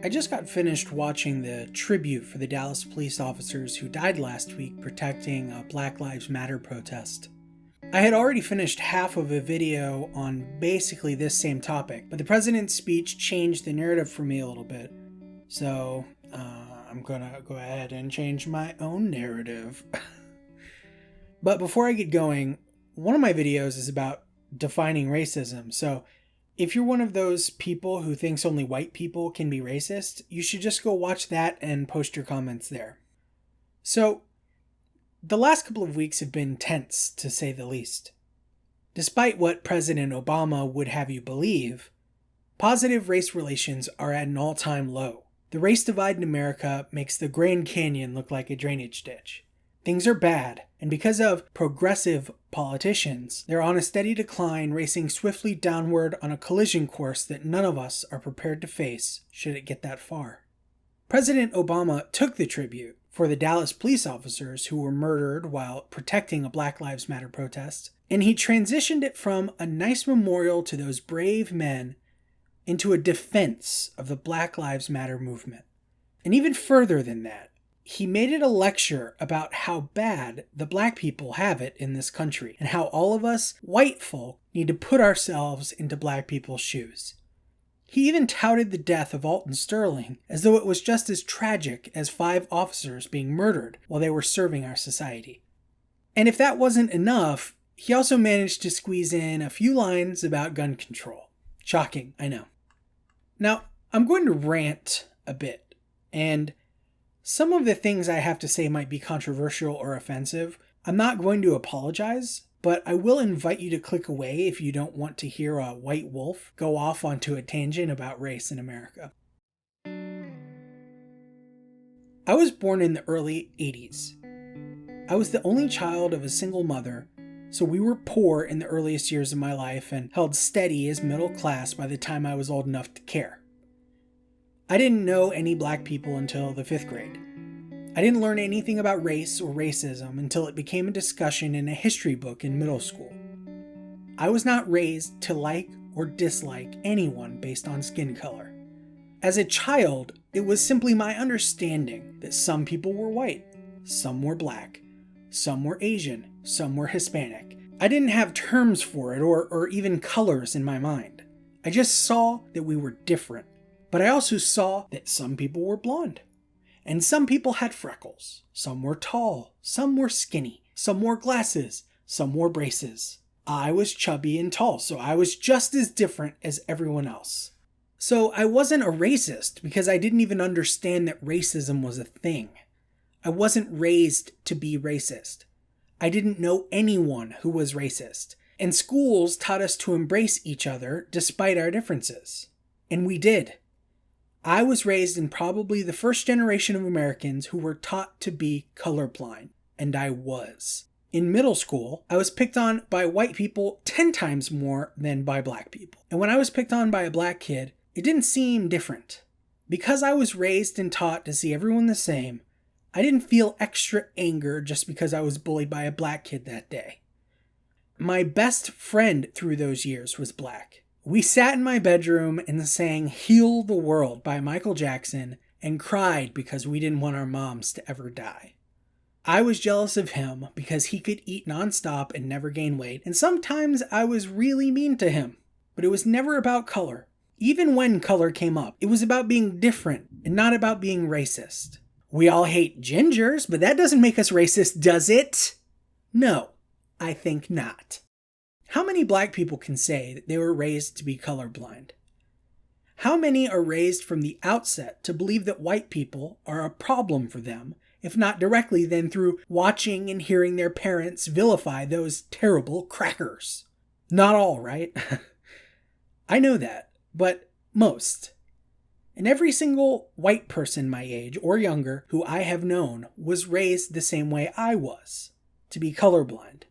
I just got finished watching the tribute for the Dallas police officers who died last week protecting a Black Lives Matter protest. I had already finished half of a video on basically this same topic, but the president's speech changed the narrative for me a little bit. So, I'm gonna go ahead and change my own narrative. But before I get going, one of my videos is about defining racism. So, if you're one of those people who thinks only white people can be racist, you should just go watch that and post your comments there. So, the last couple of weeks have been tense, to say the least. Despite what President Obama would have you believe, positive race relations are at an all-time low. The race divide in America makes the Grand Canyon look like a drainage ditch. Things are bad, and because of progressive politicians, they're on a steady decline, racing swiftly downward on a collision course that none of us are prepared to face should it get that far. President Obama took the tribute for the Dallas police officers who were murdered while protecting a Black Lives Matter protest, and he transitioned it from a nice memorial to those brave men into a defense of the Black Lives Matter movement. And even further than that, he made it a lecture about how bad the black people have it in this country and how all of us white folk need to put ourselves into black people's shoes. He even touted the death of Alton Sterling as though it was just as tragic as 5 officers being murdered while they were serving our society. And if that wasn't enough, he also managed to squeeze in a few lines about gun control. Shocking, I know. Now, I'm going to rant a bit, and some of the things I have to say might be controversial or offensive. I'm not going to apologize, but I will invite you to click away if you don't want to hear a white wolf go off onto a tangent about race in America. I was born in the early 80s. I was the only child of a single mother, so we were poor in the earliest years of my life and held steady as middle class by the time I was old enough to care. I didn't know any black people until the 5th grade. I didn't learn anything about race or racism until it became a discussion in a history book in middle school. I was not raised to like or dislike anyone based on skin color. As a child, it was simply my understanding that some people were white, some were black, some were Asian, some were Hispanic. I didn't have terms for it or even colors in my mind. I just saw that we were different. But I also saw that some people were blonde, and some people had freckles. Some were tall, some were skinny, some wore glasses, some wore braces. I was chubby and tall, so I was just as different as everyone else. So I wasn't a racist because I didn't even understand that racism was a thing. I wasn't raised to be racist. I didn't know anyone who was racist, and schools taught us to embrace each other despite our differences. And we did. I was raised in probably the first generation of Americans who were taught to be colorblind, and I was. In middle school, I was picked on by white people 10 times more than by black people. And when I was picked on by a black kid, it didn't seem different. Because I was raised and taught to see everyone the same, I didn't feel extra anger just because I was bullied by a black kid that day. My best friend through those years was black. We sat in my bedroom and sang Heal the World by Michael Jackson and cried because we didn't want our moms to ever die. I was jealous of him because he could eat nonstop and never gain weight, and sometimes I was really mean to him. But it was never about color. Even when color came up, it was about being different and not about being racist. We all hate gingers, but that doesn't make us racist, does it? No, I think not. How many black people can say that they were raised to be colorblind? How many are raised from the outset to believe that white people are a problem for them, if not directly, then through watching and hearing their parents vilify those terrible crackers? Not all, right? I know that, but most. And every single white person my age or younger who I have known was raised the same way I was, to be colorblind.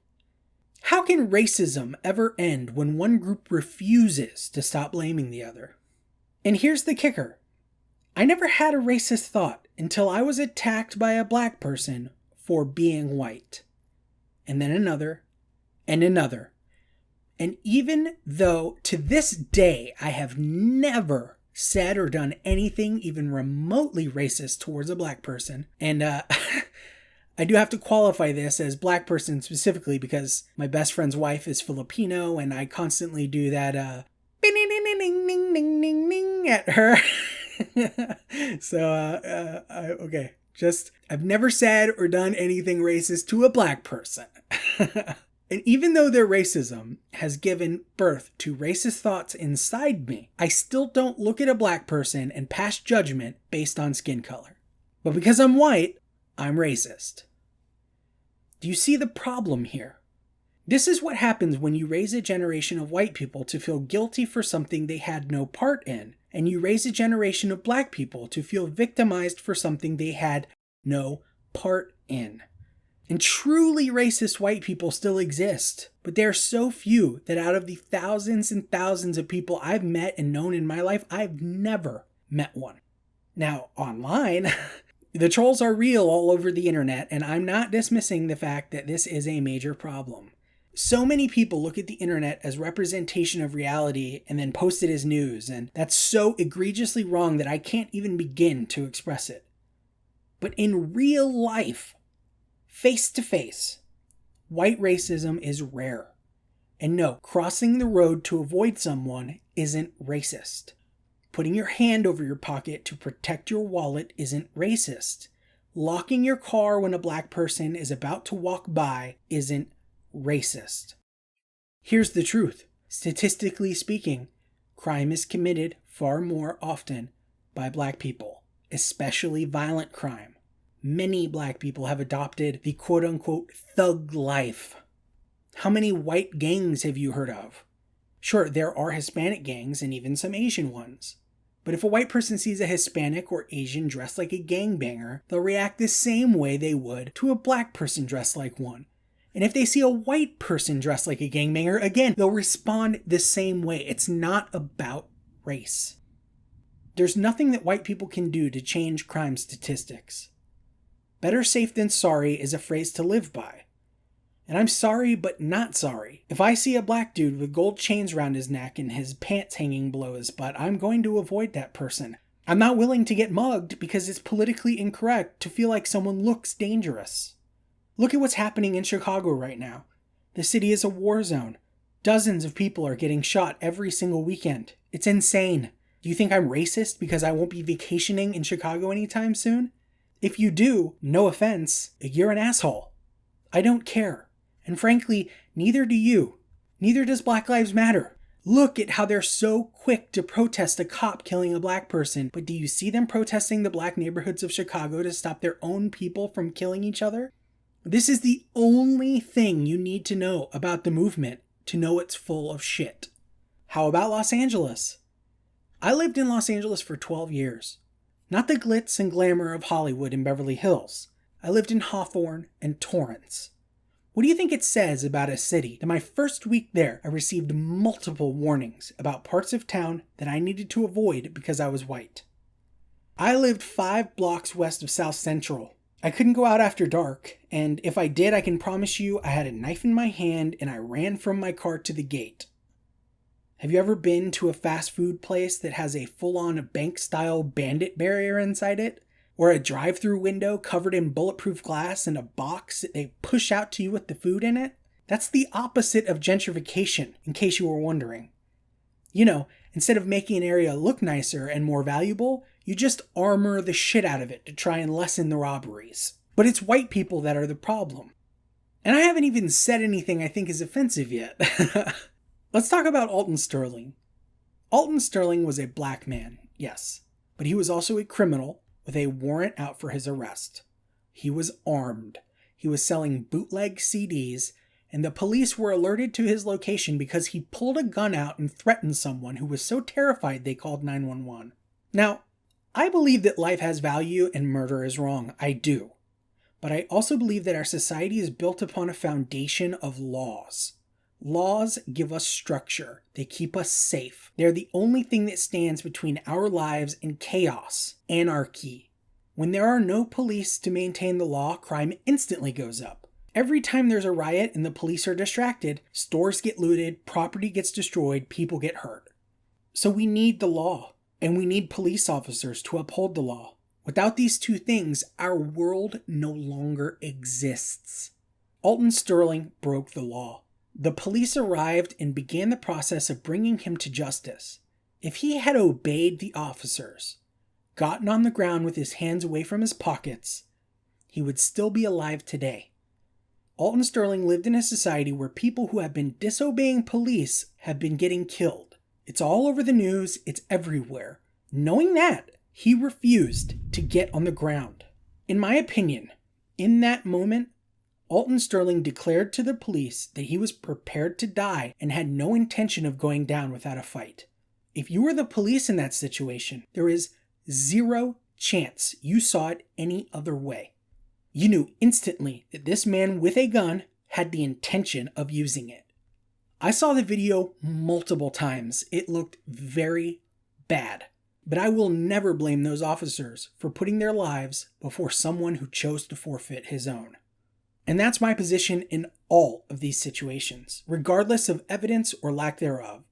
How can racism ever end when one group refuses to stop blaming the other? And here's the kicker. I never had a racist thought until I was attacked by a black person for being white. And then another, and another. And even though to this day I have never said or done anything even remotely racist towards a black person. And I do have to qualify this as black person specifically because my best friend's wife is Filipino and I constantly do that at her. So, okay. I've never said or done anything racist to a black person. And even though their racism has given birth to racist thoughts inside me, I still don't look at a black person and pass judgment based on skin color. But because I'm white, I'm racist. Do you see the problem here? This is what happens when you raise a generation of white people to feel guilty for something they had no part in, and you raise a generation of black people to feel victimized for something they had no part in. And truly racist white people still exist, but they are so few that out of the thousands and thousands of people I've met and known in my life, I've never met one. Now, online, the trolls are real all over the internet, and I'm not dismissing the fact that this is a major problem. So many people look at the internet as representation of reality and then post it as news, and that's so egregiously wrong that I can't even begin to express it. But in real life, face to face, white racism is rare. And no, crossing the road to avoid someone isn't racist. Putting your hand over your pocket to protect your wallet isn't racist. Locking your car when a black person is about to walk by isn't racist. Here's the truth. Statistically speaking, crime is committed far more often by black people, especially violent crime. Many black people have adopted the quote-unquote thug life. How many white gangs have you heard of? Sure, there are Hispanic gangs and even some Asian ones. But if a white person sees a Hispanic or Asian dressed like a gangbanger, they'll react the same way they would to a black person dressed like one. And if they see a white person dressed like a gangbanger, again, they'll respond the same way. It's not about race. There's nothing that white people can do to change crime statistics. Better safe than sorry is a phrase to live by. And I'm sorry, but not sorry. If I see a black dude with gold chains around his neck and his pants hanging below his butt, I'm going to avoid that person. I'm not willing to get mugged because it's politically incorrect to feel like someone looks dangerous. Look at what's happening in Chicago right now. The city is a war zone. Dozens of people are getting shot every single weekend. It's insane. Do you think I'm racist because I won't be vacationing in Chicago anytime soon? If you do, no offense, you're an asshole. I don't care. And frankly, neither do you. Neither does Black Lives Matter. Look at how they're so quick to protest a cop killing a black person, but do you see them protesting the black neighborhoods of Chicago to stop their own people from killing each other? This is the only thing you need to know about the movement to know it's full of shit. How about Los Angeles? I lived in Los Angeles for 12 years. Not the glitz and glamour of Hollywood and Beverly Hills. I lived in Hawthorne and Torrance. What do you think it says about a city that my first week there I received multiple warnings about parts of town that I needed to avoid because I was white? I lived 5 blocks west of South Central. I couldn't go out after dark, and if I did, I can promise you I had a knife in my hand and I ran from my car to the gate. Have you ever been to a fast food place that has a full-on bank-style bandit barrier inside it? Or a drive-through window covered in bulletproof glass and a box that they push out to you with the food in it? That's the opposite of gentrification, in case you were wondering. You know, instead of making an area look nicer and more valuable, you just armor the shit out of it to try and lessen the robberies. But it's white people that are the problem. And I haven't even said anything I think is offensive yet. Let's talk about Alton Sterling. Alton Sterling was a black man, yes, but he was also a criminal with a warrant out for his arrest. He was armed. He was selling bootleg CDs, and the police were alerted to his location because he pulled a gun out and threatened someone who was so terrified they called 911. Now, I believe that life has value and murder is wrong. I do. But I also believe that our society is built upon a foundation of laws. Laws give us structure. They keep us safe. They're the only thing that stands between our lives and chaos, anarchy. When there are no police to maintain the law, crime instantly goes up. Every time there's a riot and the police are distracted, stores get looted, property gets destroyed, people get hurt. So we need the law. And we need police officers to uphold the law. Without these two things, our world no longer exists. Alton Sterling broke the law. The police arrived and began the process of bringing him to justice. If he had obeyed the officers, gotten on the ground with his hands away from his pockets, he would still be alive today. Alton Sterling lived in a society where people who have been disobeying police have been getting killed. It's all over the news, it's everywhere. Knowing that, he refused to get on the ground. In my opinion, in that moment, Alton Sterling declared to the police that he was prepared to die and had no intention of going down without a fight. If you were the police in that situation, there is zero chance you saw it any other way. You knew instantly that this man with a gun had the intention of using it. I saw the video multiple times. It looked very bad. But I will never blame those officers for putting their lives before someone who chose to forfeit his own. And that's my position in all of these situations, regardless of evidence or lack thereof.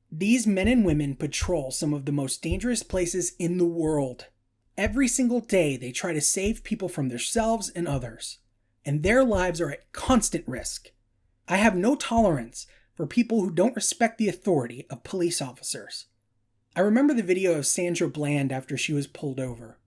These men and women patrol some of the most dangerous places in the world. Every single day, they try to save people from themselves and others, and their lives are at constant risk. I have no tolerance for people who don't respect the authority of police officers. I remember the video of Sandra Bland after she was pulled over.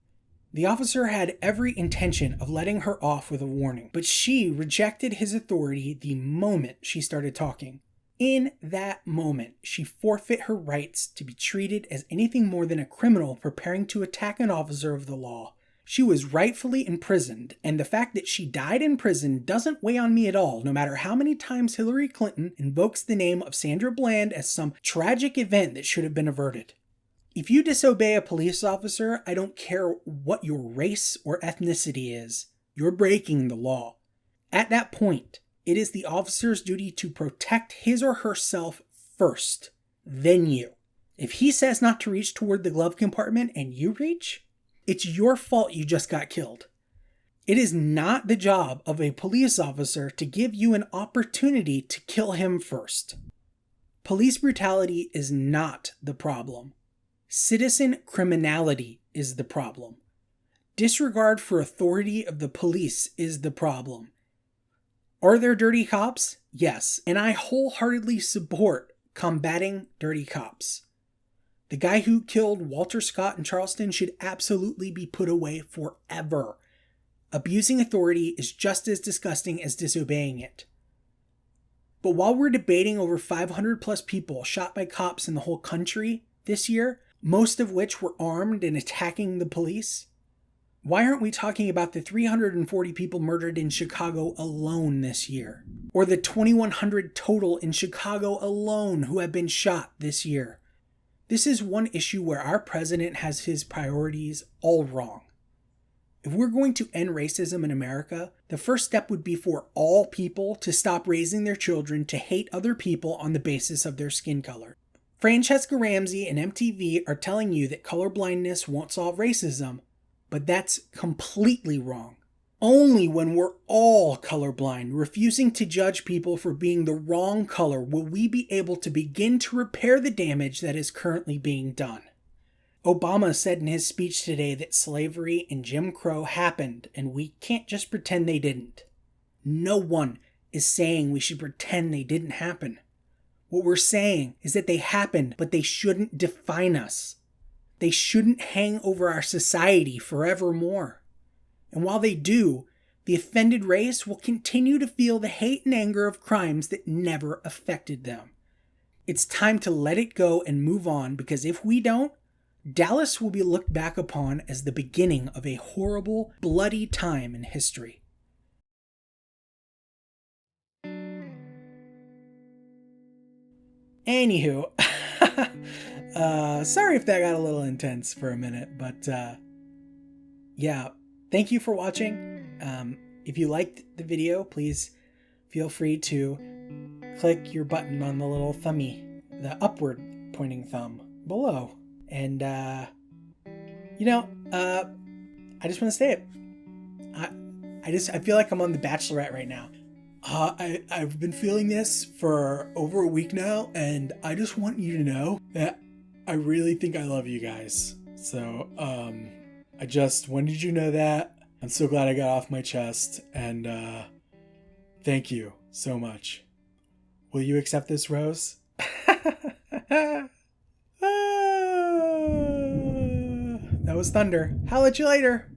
The officer had every intention of letting her off with a warning, but she rejected his authority the moment she started talking. In that moment, she forfeit her rights to be treated as anything more than a criminal preparing to attack an officer of the law. She was rightfully imprisoned, and the fact that she died in prison doesn't weigh on me at all, no matter how many times Hillary Clinton invokes the name of Sandra Bland as some tragic event that should have been averted. If you disobey a police officer, I don't care what your race or ethnicity is, you're breaking the law. At that point, it is the officer's duty to protect his or herself first, then you. If he says not to reach toward the glove compartment and you reach, it's your fault you just got killed. It is not the job of a police officer to give you an opportunity to kill him first. Police brutality is not the problem. Citizen criminality is the problem. Disregard for authority of the police is the problem. Are there dirty cops? Yes, and I wholeheartedly support combating dirty cops. The guy who killed Walter Scott in Charleston should absolutely be put away forever. Abusing authority is just as disgusting as disobeying it. But while we're debating over 500 plus people shot by cops in the whole country this year, most of which were armed and attacking the police, why aren't we talking about the 340 people murdered in Chicago alone this year? Or the 2,100 total in Chicago alone who have been shot this year? This is one issue where our president has his priorities all wrong. If we're going to end racism in America, the first step would be for all people to stop raising their children to hate other people on the basis of their skin color. Francesca Ramsey and MTV are telling you that colorblindness won't solve racism, but that's completely wrong. Only when we're all colorblind, refusing to judge people for being the wrong color, will we be able to begin to repair the damage that is currently being done. Obama said in his speech today that slavery and Jim Crow happened, and we can't just pretend they didn't. No one is saying we should pretend they didn't happen. What we're saying is that they happened, but they shouldn't define us. They shouldn't hang over our society forevermore. And while they do, the offended race will continue to feel the hate and anger of crimes that never affected them. It's time to let it go and move on, because if we don't, Dallas will be looked back upon as the beginning of a horrible, bloody time in history. Anywho, sorry if that got a little intense for a minute, but yeah, thank you for watching. If you liked the video, please feel free to click your button on the little thumbie, the upward pointing thumb below. And, I just want to say it. I feel like I'm on The Bachelorette right now. I've been feeling this for over a week now, and I just want you to know that I really think I love you guys. So, I just wanted you to know that. I'm so glad I got off my chest, and thank you so much. Will you accept this rose? That was thunder. Holla at you later.